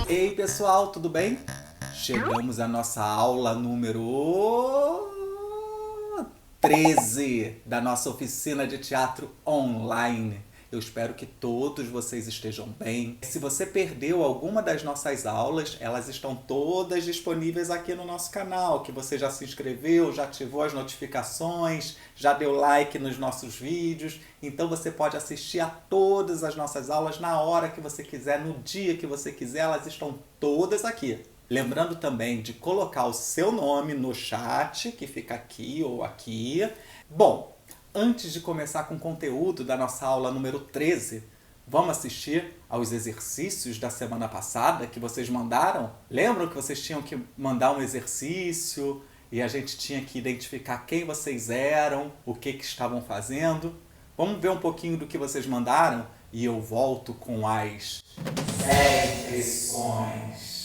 Ei pessoal, tudo bem? Chegamos à nossa aula número 13 da nossa oficina de teatro online. Eu espero que todos vocês estejam bem. Se você perdeu alguma das nossas aulas, elas estão todas disponíveis aqui no nosso canal, que você já se inscreveu, já ativou as notificações, já deu like nos nossos vídeos. Então você pode assistir a todas as nossas aulas na hora que você quiser, no dia que você quiser, elas estão todas aqui. Lembrando também de colocar o seu nome no chat, que fica aqui ou aqui. Bom, antes de começar com o conteúdo da nossa aula número 13, vamos assistir aos exercícios da semana passada que vocês mandaram? Lembram que vocês tinham que mandar um exercício e a gente tinha que identificar quem vocês eram, o que estavam fazendo? Vamos ver um pouquinho do que vocês mandaram e eu volto com as 10 lições.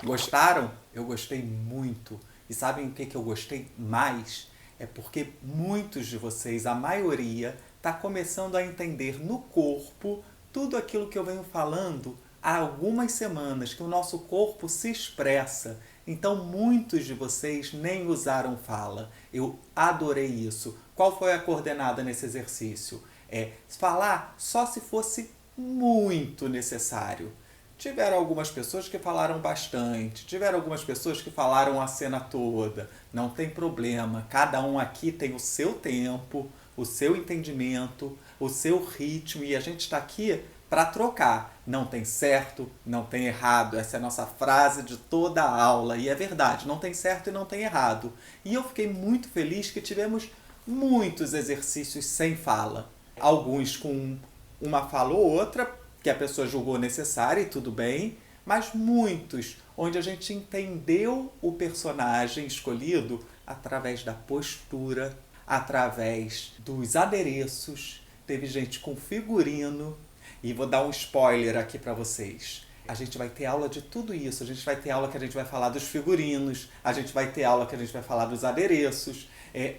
Gostaram? Eu gostei muito. E sabem o que eu gostei mais? É porque muitos de vocês, a maioria, está começando a entender no corpo tudo aquilo que eu venho falando há algumas semanas, que o nosso corpo se expressa. Então muitos de vocês nem usaram fala. Eu adorei isso. Qual foi a coordenada nesse exercício? É falar só se fosse muito necessário. Tiveram algumas pessoas que falaram bastante, tiveram algumas pessoas que falaram a cena toda. Não tem problema, cada um aqui tem o seu tempo, o seu entendimento, o seu ritmo e a gente está aqui para trocar. Não tem certo, não tem errado. Essa é a nossa frase de toda a aula e é verdade, não tem certo e não tem errado. E eu fiquei muito feliz que tivemos muitos exercícios sem fala. Alguns com uma fala ou outra, que a pessoa julgou necessário e tudo bem, mas muitos onde a gente entendeu o personagem escolhido através da postura, através dos adereços. Teve gente com figurino e vou dar um spoiler aqui para vocês. A gente vai ter aula de tudo isso, a gente vai ter aula que a gente vai falar dos figurinos, a gente vai ter aula que a gente vai falar dos adereços.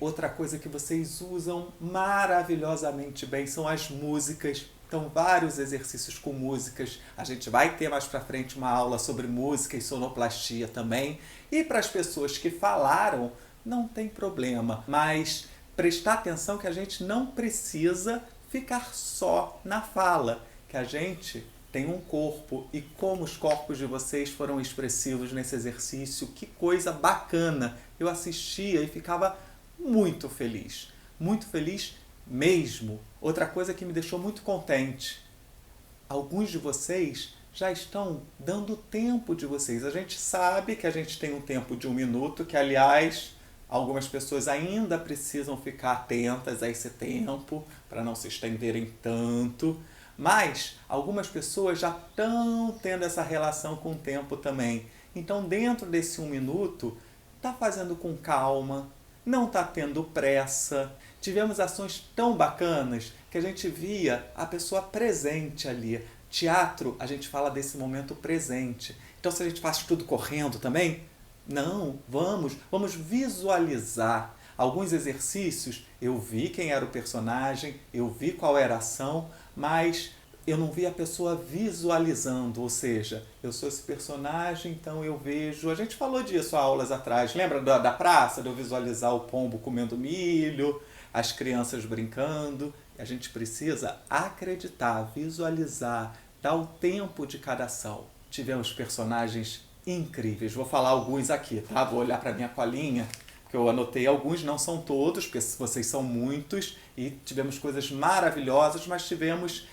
Outra coisa que vocês usam maravilhosamente bem são as músicas. Então, vários exercícios com músicas. A gente vai ter mais pra frente uma aula sobre música e sonoplastia também. E para as pessoas que falaram, não tem problema. Mas prestar atenção que a gente não precisa ficar só na fala. Que a gente tem um corpo. E como os corpos de vocês foram expressivos nesse exercício. Que coisa bacana. Eu assistia e ficava muito feliz mesmo. Outra coisa que me deixou muito contente, alguns de vocês já estão dando o tempo de vocês. A gente sabe que a gente tem um tempo de 1 minuto, que aliás, algumas pessoas ainda precisam ficar atentas a esse tempo, para não se estenderem tanto. Mas algumas pessoas já estão tendo essa relação com o tempo também. Então, dentro desse 1 minuto, está fazendo com calma, não está tendo pressa. Tivemos ações tão bacanas que a gente via a pessoa presente ali. Teatro, a gente fala desse momento presente. Então, se a gente faz tudo correndo também, não, vamos visualizar. Alguns exercícios, eu vi quem era o personagem, eu vi qual era a ação, mas eu não vi a pessoa visualizando, ou seja, eu sou esse personagem, então eu vejo... A gente falou disso há aulas atrás, lembra da praça, de eu visualizar o pombo comendo milho, as crianças brincando? A gente precisa acreditar, visualizar, dar o tempo de cada ação. Tivemos personagens incríveis, vou falar alguns aqui, tá? Vou olhar para minha colinha, porque eu anotei alguns, não são todos, porque vocês são muitos, e tivemos coisas maravilhosas, mas tivemos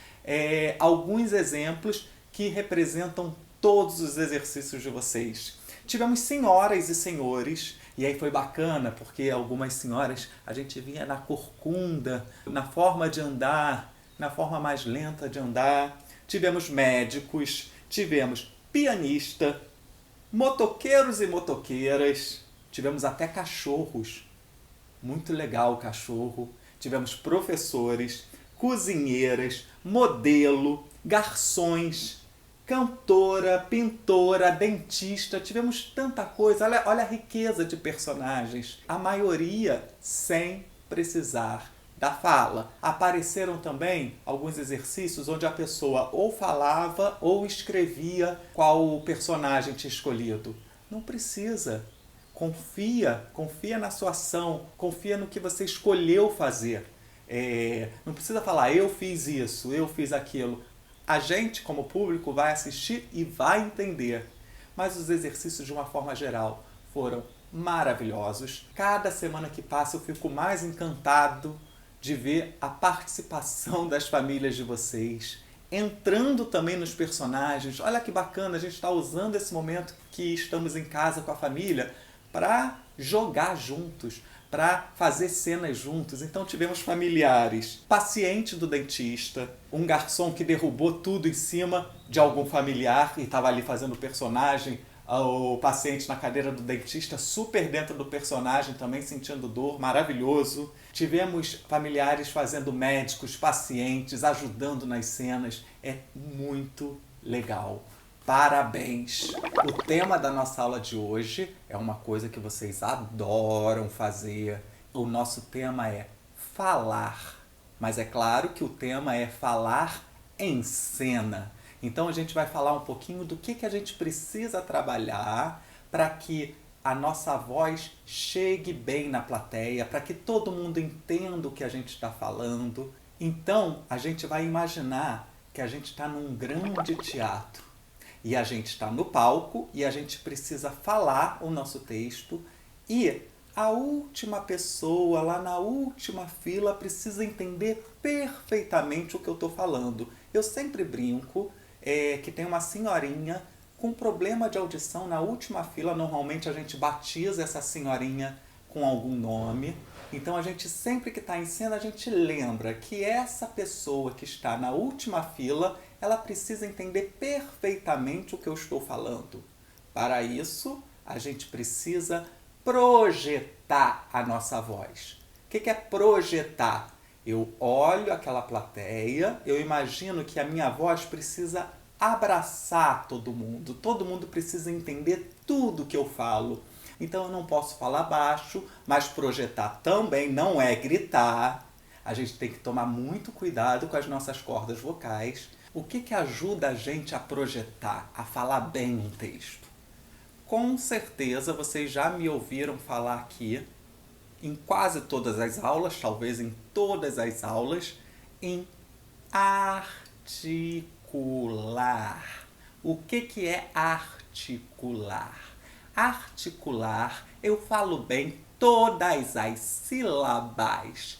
alguns exemplos que representam todos os exercícios de vocês. Tivemos senhoras e senhores, e aí foi bacana, porque algumas senhoras a gente via na corcunda, na forma de andar, na forma mais lenta de andar. Tivemos médicos, tivemos pianista, motoqueiros e motoqueiras, tivemos até cachorros, muito legal o cachorro. Tivemos professores, cozinheiras, modelo, garçons, cantora, pintora, dentista. Tivemos tanta coisa, olha a riqueza de personagens. A maioria sem precisar da fala. Apareceram também alguns exercícios onde a pessoa ou falava ou escrevia qual personagem tinha escolhido. Não precisa. Confia na sua ação, confia no que você escolheu fazer. Não precisa falar, eu fiz isso, eu fiz aquilo. A gente, como público, vai assistir e vai entender. Mas os exercícios, de uma forma geral, foram maravilhosos. Cada semana que passa eu fico mais encantado de ver a participação das famílias de vocês, entrando também nos personagens. Olha que bacana, a gente está usando esse momento que estamos em casa com a família para jogar juntos, para fazer cenas juntos. Então tivemos familiares, paciente do dentista, um garçom que derrubou tudo em cima de algum familiar e estava ali fazendo personagem, o paciente na cadeira do dentista, super dentro do personagem, também sentindo dor, maravilhoso. Tivemos familiares fazendo médicos, pacientes, ajudando nas cenas. É muito legal. Parabéns! O tema da nossa aula de hoje é uma coisa que vocês adoram fazer. O nosso tema é falar. Mas é claro que o tema é falar em cena. Então a gente vai falar um pouquinho do que a gente precisa trabalhar para que a nossa voz chegue bem na plateia, para que todo mundo entenda o que a gente está falando. Então a gente vai imaginar que a gente está num grande teatro. E a gente está no palco e a gente precisa falar o nosso texto e a última pessoa lá na última fila precisa entender perfeitamente o que eu estou falando. Eu sempre brinco que tem uma senhorinha com problema de audição na última fila. Normalmente a gente batiza essa senhorinha com algum nome. Então a gente sempre que está em cena, a gente lembra que essa pessoa que está na última fila, ela precisa entender perfeitamente o que eu estou falando. Para isso, a gente precisa projetar a nossa voz. O que é projetar? Eu olho aquela plateia, eu imagino que a minha voz precisa abraçar todo mundo precisa entender tudo que eu falo. Então eu não posso falar baixo, mas projetar também não é gritar. A gente tem que tomar muito cuidado com as nossas cordas vocais. O que ajuda a gente a projetar, a falar bem um texto? Com certeza vocês já me ouviram falar aqui, em quase todas as aulas, talvez em todas as aulas, em articular. O que é articular? Articular, eu falo bem todas as sílabas.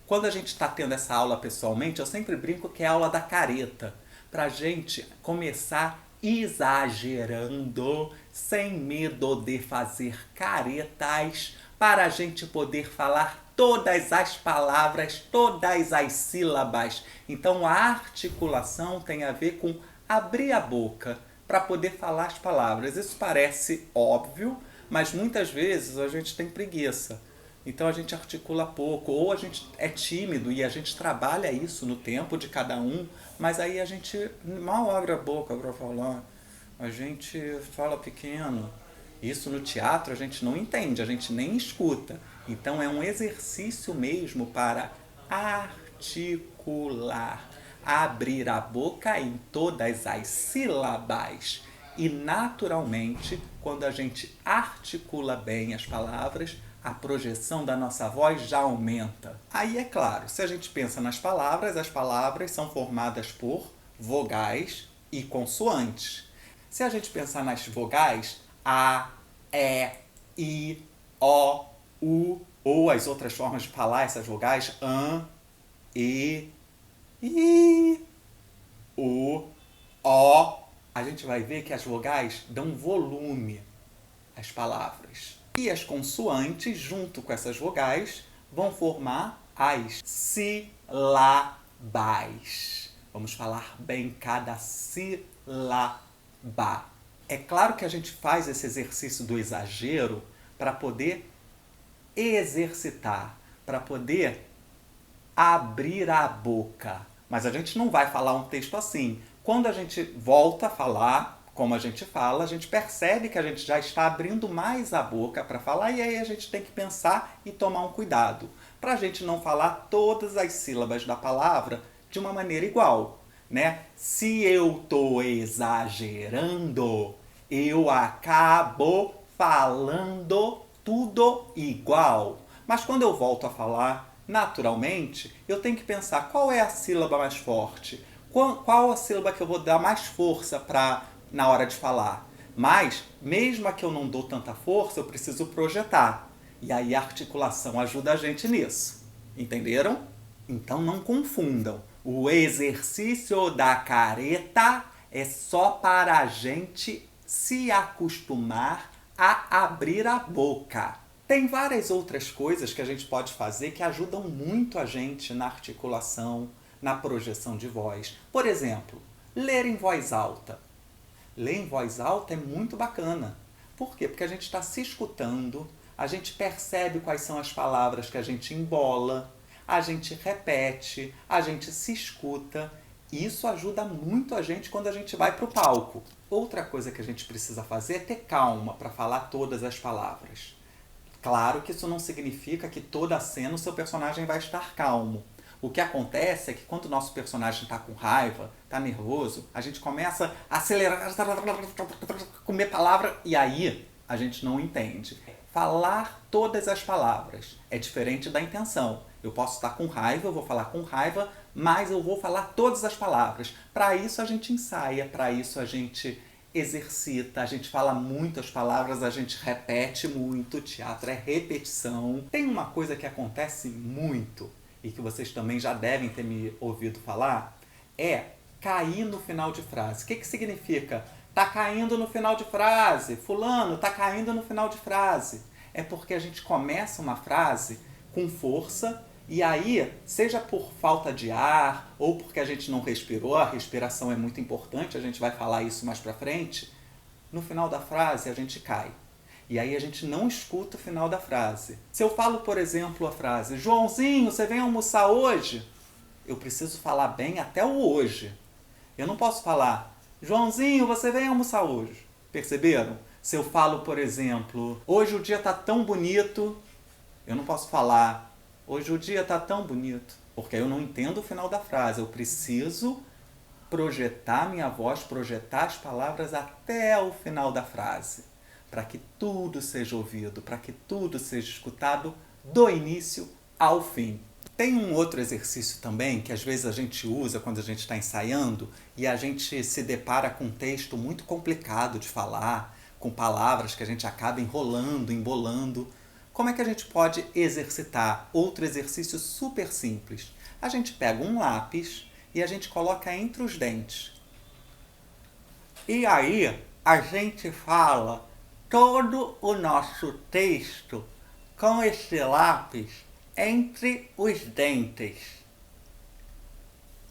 Quando a gente está tendo essa aula pessoalmente, eu sempre brinco que é a aula da careta, para a gente começar exagerando, sem medo de fazer caretas, para a gente poder falar todas as palavras, todas as sílabas. Então a articulação tem a ver com abrir a boca para poder falar as palavras. Isso parece óbvio, mas muitas vezes a gente tem preguiça. Então a gente articula pouco, ou a gente é tímido e a gente trabalha isso no tempo de cada um, mas aí a gente mal abre a boca para falar, a gente fala pequeno. Isso no teatro a gente não entende, a gente nem escuta. Então é um exercício mesmo para articular, abrir a boca em todas as sílabas. E naturalmente, quando a gente articula bem as palavras, a projeção da nossa voz já aumenta. Aí é claro, se a gente pensa nas palavras, as palavras são formadas por vogais e consoantes. Se a gente pensar nas vogais, A, E, I, O, U, ou as outras formas de falar essas vogais, an, e, I, U, O, a gente vai ver que as vogais dão volume às palavras. E as consoantes, junto com essas vogais, vão formar as sílabas. Vamos falar bem cada sílaba. É claro que a gente faz esse exercício do exagero para poder exercitar, para poder abrir a boca. Mas a gente não vai falar um texto assim. Quando a gente volta a falar, como a gente fala, a gente percebe que a gente já está abrindo mais a boca para falar e aí a gente tem que pensar e tomar um cuidado para a gente não falar todas as sílabas da palavra de uma maneira igual, né? Se eu estou exagerando, eu acabo falando tudo igual. Mas quando eu volto a falar, naturalmente, eu tenho que pensar qual é a sílaba mais forte, qual a sílaba que eu vou dar mais força na hora de falar. Mas, mesmo a que eu não dou tanta força, eu preciso projetar. E aí a articulação ajuda a gente nisso. Entenderam? Então não confundam. O exercício da careta é só para a gente se acostumar a abrir a boca. Tem várias outras coisas que a gente pode fazer que ajudam muito a gente na articulação, na projeção de voz. Por exemplo, ler em voz alta. Ler em voz alta é muito bacana. Por quê? Porque a gente está se escutando, a gente percebe quais são as palavras que a gente embola, a gente repete, a gente se escuta. E isso ajuda muito a gente quando a gente vai para o palco. Outra coisa que a gente precisa fazer é ter calma para falar todas as palavras. Claro que isso não significa que toda a cena o seu personagem vai estar calmo. O que acontece é que quando o nosso personagem está com raiva, está nervoso, a gente começa a acelerar, comer palavra e aí a gente não entende. Falar todas as palavras é diferente da intenção. Eu posso estar com raiva, eu vou falar com raiva, mas eu vou falar todas as palavras. Para isso a gente ensaia, para isso a gente exercita, a gente fala muitas palavras, a gente repete muito, teatro é repetição. Tem uma coisa que acontece muito, e que vocês também já devem ter me ouvido falar, é cair no final de frase. O que significa? Tá caindo no final de frase. Fulano, tá caindo no final de frase. É porque a gente começa uma frase com força e aí, seja por falta de ar ou porque a gente não respirou, a respiração é muito importante, a gente vai falar isso mais pra frente, no final da frase a gente cai. E aí a gente não escuta o final da frase. Se eu falo, por exemplo, a frase Joãozinho, você vem almoçar hoje? Eu preciso falar bem até o hoje. Eu não posso falar Joãozinho, você vem almoçar hoje. Perceberam? Se eu falo, por exemplo, hoje o dia tá tão bonito, eu não posso falar hoje o dia tá tão bonito, porque eu não entendo o final da frase. Eu preciso projetar minha voz, projetar as palavras até o final da frase, para que tudo seja ouvido, para que tudo seja escutado do início ao fim. Tem um outro exercício também que às vezes a gente usa quando a gente está ensaiando e a gente se depara com um texto muito complicado de falar, com palavras que a gente acaba enrolando, embolando. Como é que a gente pode exercitar? Outro exercício super simples. A gente pega um lápis e a gente coloca entre os dentes. E aí a gente fala todo o nosso texto com esse lápis entre os dentes.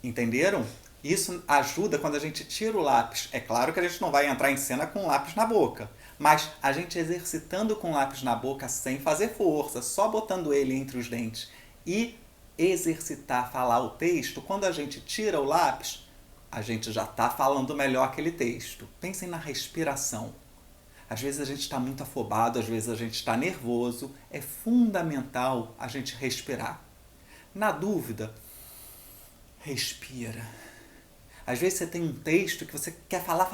Entenderam? Isso ajuda quando a gente tira o lápis. É claro que a gente não vai entrar em cena com o lápis na boca, mas a gente exercitando com o lápis na boca sem fazer força, só botando ele entre os dentes e exercitar falar o texto, quando a gente tira o lápis, a gente já está falando melhor aquele texto. Pensem na respiração. Às vezes a gente está muito afobado, às vezes a gente está nervoso. É fundamental a gente respirar. Na dúvida, respira. Às vezes você tem um texto que você quer falar.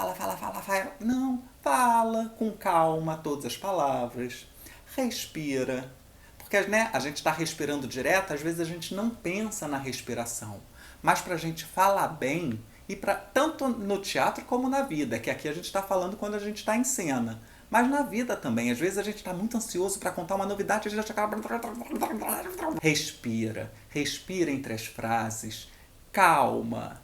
Não, fala com calma todas as palavras. Respira. Porque né, a gente está respirando direto, às vezes a gente não pensa na respiração. Mas para a gente falar bem, e tanto no teatro como na vida, que aqui a gente está falando quando a gente está em cena. Mas na vida também, às vezes a gente está muito ansioso para contar uma novidade, a gente acaba... Respira. Respira entre as frases. Calma.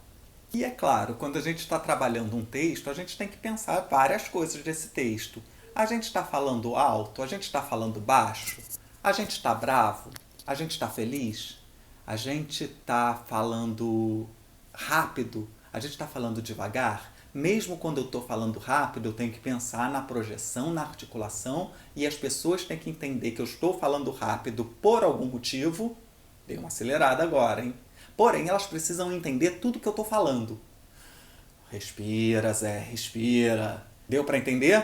E é claro, quando a gente está trabalhando um texto, a gente tem que pensar várias coisas desse texto. A gente está falando alto? A gente está falando baixo? A gente está bravo? A gente está feliz? A gente está falando rápido? A gente está falando devagar? Mesmo quando eu estou falando rápido, eu tenho que pensar na projeção, na articulação, e as pessoas têm que entender que eu estou falando rápido por algum motivo. Dei uma acelerada agora, hein? Porém, elas precisam entender tudo que eu estou falando. Respira, Zé, respira. Deu para entender?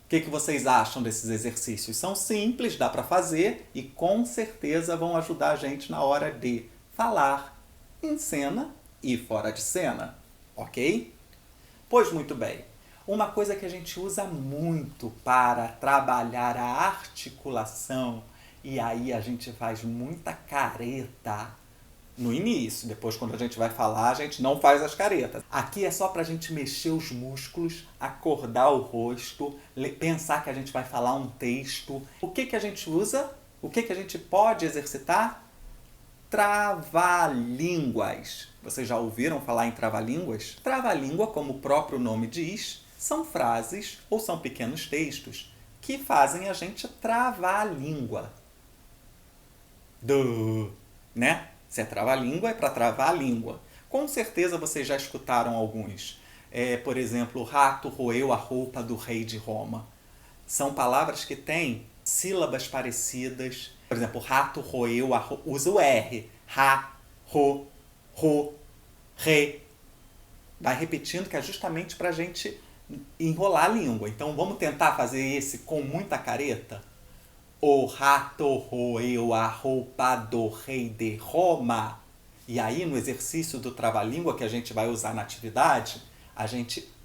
O que vocês acham desses exercícios? São simples, dá para fazer e com certeza vão ajudar a gente na hora de falar em cena e fora de cena, ok? Pois muito bem. Uma coisa que a gente usa muito para trabalhar a articulação, e aí a gente faz muita careta no início, depois quando a gente vai falar, a gente não faz as caretas. Aqui é só pra gente mexer os músculos, acordar o rosto, pensar que a gente vai falar um texto. O que a gente usa? O que a gente pode exercitar? Trava-línguas. Vocês já ouviram falar em trava-línguas? Trava-língua, como o próprio nome diz, são frases ou são pequenos textos que fazem a gente travar a língua. Né? Se é trava-língua, é para travar a língua. Com certeza vocês já escutaram alguns. Por exemplo, o rato roeu a roupa do rei de Roma. São palavras que têm sílabas parecidas. Por exemplo, rato roeu a roupa. Usa o R. Ra, ro, re. Vai repetindo que é justamente para a gente enrolar a língua. Então vamos tentar fazer esse com muita careta? O rato roeu a roupa do rei de Roma. E aí, no exercício do trava-língua que a gente vai usar na atividade,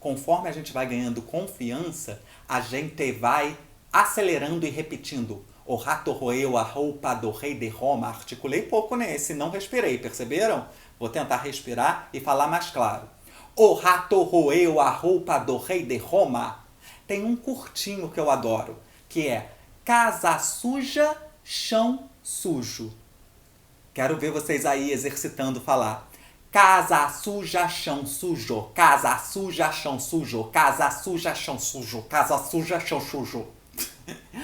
conforme a gente vai ganhando confiança, a gente vai acelerando e repetindo. O rato roeu a roupa do rei de Roma. Articulei pouco nesse, não respirei, perceberam? Vou tentar respirar e falar mais claro. O rato roeu a roupa do rei de Roma. Tem um curtinho que eu adoro, que é casa suja, chão sujo. Quero ver vocês aí exercitando falar. Casa suja, chão sujo. Casa suja, chão sujo. Casa suja, chão sujo. Casa suja, chão sujo.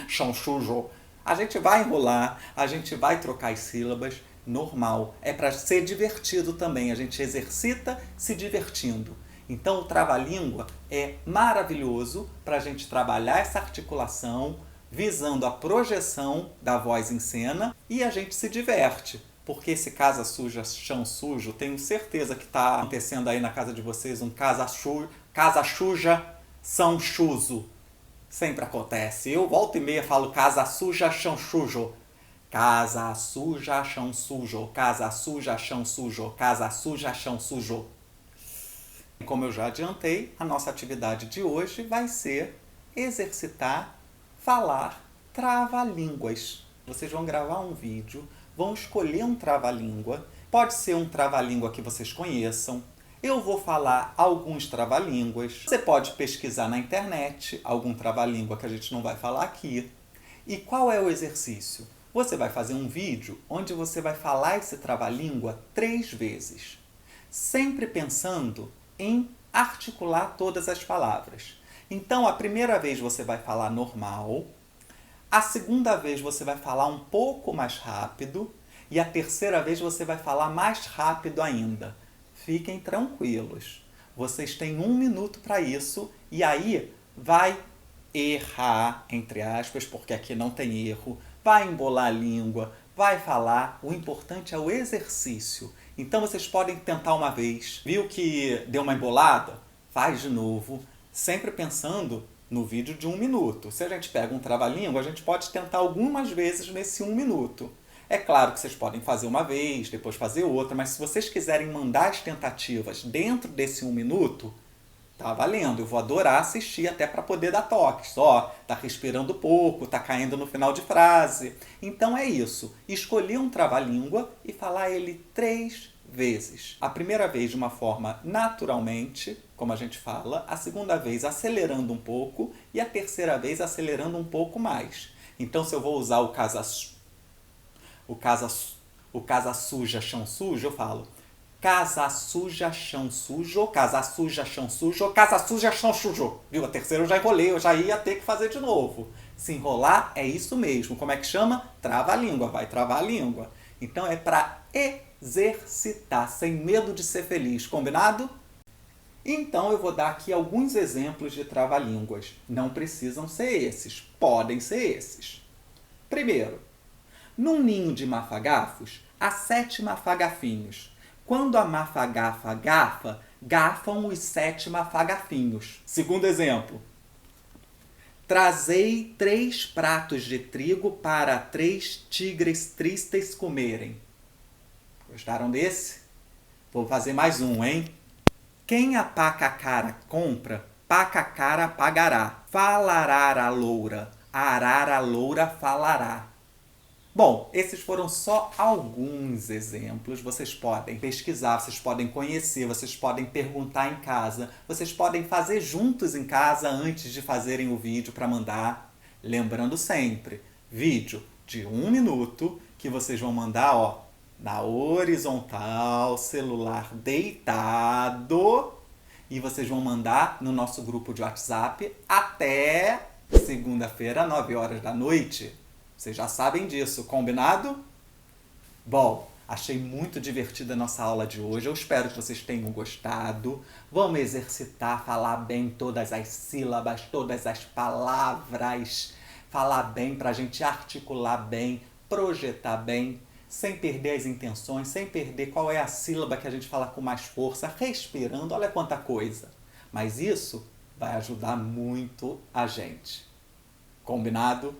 Chão sujo. A gente vai enrolar, a gente vai trocar as sílabas, normal. É para ser divertido também. A gente exercita se divertindo. Então o trava-língua é maravilhoso para a gente trabalhar essa articulação, visando a projeção da voz em cena, e a gente se diverte. Porque esse casa suja, chão sujo, tenho certeza que está acontecendo aí na casa de vocês um casa suja, são chuso. Sempre acontece. Eu volta e meia falo casa suja, chão sujo. Casa suja, chão sujo. Casa suja, chão sujo. Casa suja, chão sujo. Como eu já adiantei, a nossa atividade de hoje vai ser exercitar falar trava-línguas. Vocês vão gravar um vídeo, vão escolher um trava-língua. Pode ser um trava-língua que vocês conheçam. Eu vou falar alguns trava-línguas. Você pode pesquisar na internet algum trava-língua que a gente não vai falar aqui. E qual é o exercício? Você vai fazer um vídeo onde você vai falar esse trava-língua 3 vezes, sempre pensando em articular todas as palavras. Então, a primeira vez você vai falar normal, a segunda vez você vai falar um pouco mais rápido e a terceira vez você vai falar mais rápido ainda. Fiquem tranquilos. Vocês têm 1 minuto para isso e aí vai errar, entre aspas, porque aqui não tem erro, vai embolar a língua, vai falar. O importante é o exercício. Então vocês podem tentar uma vez. Viu que deu uma embolada? Faz de novo, sempre pensando no vídeo de 1 minuto. Se a gente pega um trava-língua, a gente pode tentar algumas vezes nesse 1 minuto. É claro que vocês podem fazer uma vez, depois fazer outra, mas se vocês quiserem mandar as tentativas dentro desse 1 minuto, tá valendo. Eu vou adorar assistir até para poder dar toques. Ó, tá respirando pouco, tá caindo no final de frase. Então é isso. Escolher um trava-língua e falar ele 3 vezes. A primeira vez de uma forma naturalmente, como a gente fala. A segunda vez acelerando um pouco. E a terceira vez acelerando um pouco mais. Então se eu vou usar o casa suja, chão sujo, eu falo casa suja, chão sujo, casa suja, chão sujo, casa suja, chão sujo. Viu? A terceira eu já enrolei, eu já ia ter que fazer de novo. Se enrolar, é isso mesmo. Como é que chama? Trava a língua, vai travar a língua. Então é para exercitar, sem medo de ser feliz. Combinado? Então eu vou dar aqui alguns exemplos de trava-línguas. Não precisam ser esses, podem ser esses. Primeiro, num ninho de mafagafos, há 7 mafagafinhos. Quando a mafagafa gafa, gafam os 7 mafagafinhos. Segundo exemplo. Trazei 3 pratos de trigo para 3 tigres tristes comerem. Gostaram desse? Vou fazer mais um, hein? Quem a paca cara compra, paca cara pagará. Falará a loura, arara loura falará. Bom, esses foram só alguns exemplos. Vocês podem pesquisar, vocês podem conhecer, vocês podem perguntar em casa, vocês podem fazer juntos em casa antes de fazerem o vídeo para mandar. Lembrando sempre, vídeo de 1 minuto que vocês vão mandar, ó, na horizontal, celular deitado, e vocês vão mandar no nosso grupo de WhatsApp até segunda-feira, 9 horas da noite. Vocês já sabem disso, combinado? Bom, achei muito divertida a nossa aula de hoje. Eu espero que vocês tenham gostado. Vamos exercitar, falar bem todas as sílabas, todas as palavras. Falar bem para a gente articular bem, projetar bem, sem perder as intenções, sem perder qual é a sílaba que a gente fala com mais força, respirando. Olha quanta coisa. Mas isso vai ajudar muito a gente. Combinado?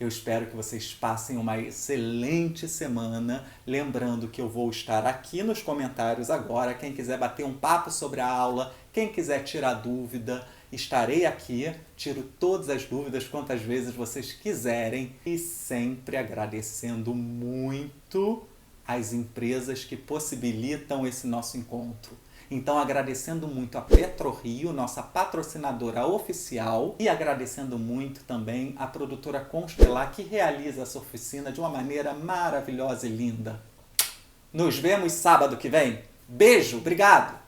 Eu espero que vocês passem uma excelente semana. Lembrando que eu vou estar aqui nos comentários agora. Quem quiser bater um papo sobre a aula, quem quiser tirar dúvida, estarei aqui. Tiro todas as dúvidas quantas vezes vocês quiserem. E sempre agradecendo muito as empresas que possibilitam esse nosso encontro. Então, agradecendo muito a PetroRio, nossa patrocinadora oficial, e agradecendo muito também a produtora Constelar, que realiza essa oficina de uma maneira maravilhosa e linda. Nos vemos sábado que vem. Beijo, obrigado!